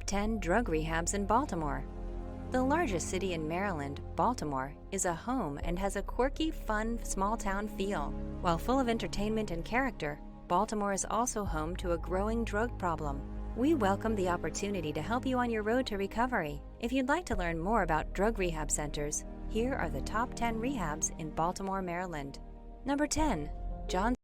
Top 10 Drug Rehabs in Baltimore. The largest city in Maryland, Baltimore, is a home and has a quirky, fun, small-town feel. While full of entertainment and character, Baltimore is also home to a growing drug problem. We welcome the opportunity to help you on your road to recovery. If you'd like to learn more about drug rehab centers, here are the top 10 rehabs in Baltimore, Maryland. Number 10. John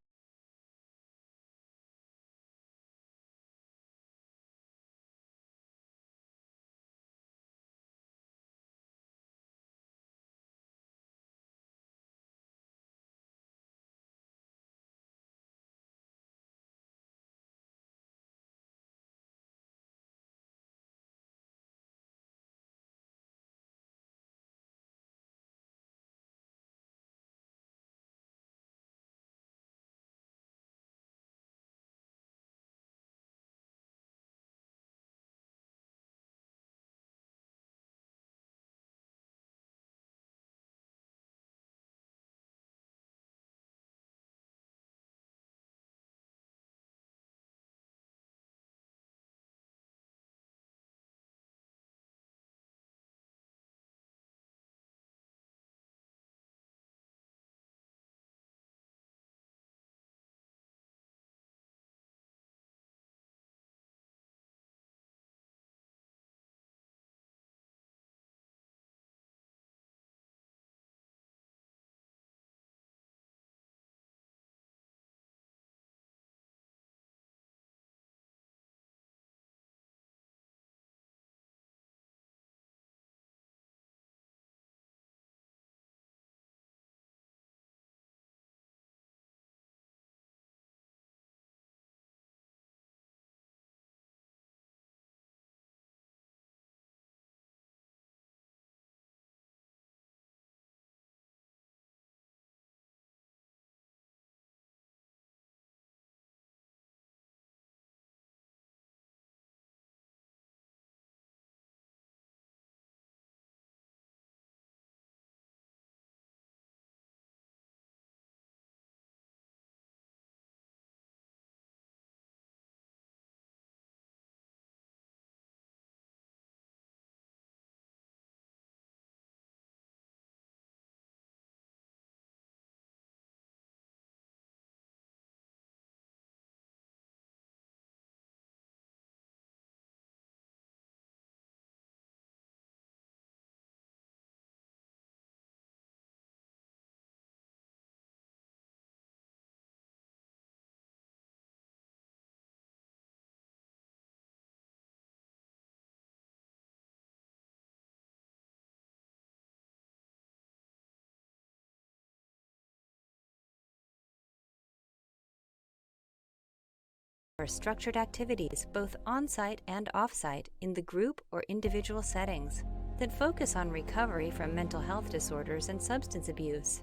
for structured activities, both on-site and off-site, in the group or individual settings, that focus on recovery from mental health disorders and substance abuse.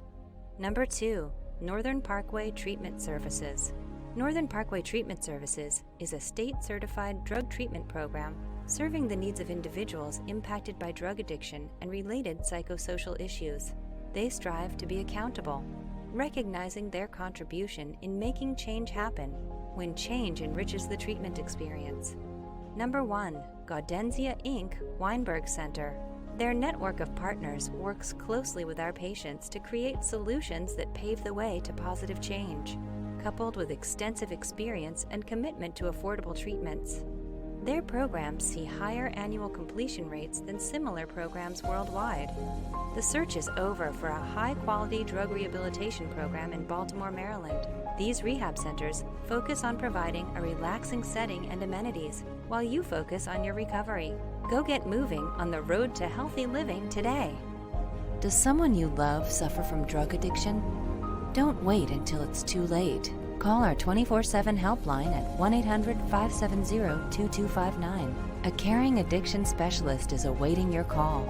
Number 2. Northern Parkway Treatment Services. Northern Parkway Treatment Services is a state-certified drug treatment program serving the needs of individuals impacted by drug addiction and related psychosocial issues. They strive to be accountable, recognizing their contribution in making change happen when change enriches the treatment experience. Number 1. Gaudenzia Inc. Weinberg Center. Their network of partners works closely with our patients to create solutions that pave the way to positive change, coupled with extensive experience and commitment to affordable treatments. Their programs see higher annual completion rates than similar programs worldwide. The search is over for a high-quality drug rehabilitation program in Baltimore, Maryland. These rehab centers focus on providing a relaxing setting and amenities, while you focus on your recovery. Go get moving on the road to healthy living today. Does someone you love suffer from drug addiction? Don't wait until it's too late. Call our 24/7 helpline at 1-800-570-2259. A caring addiction specialist is awaiting your call.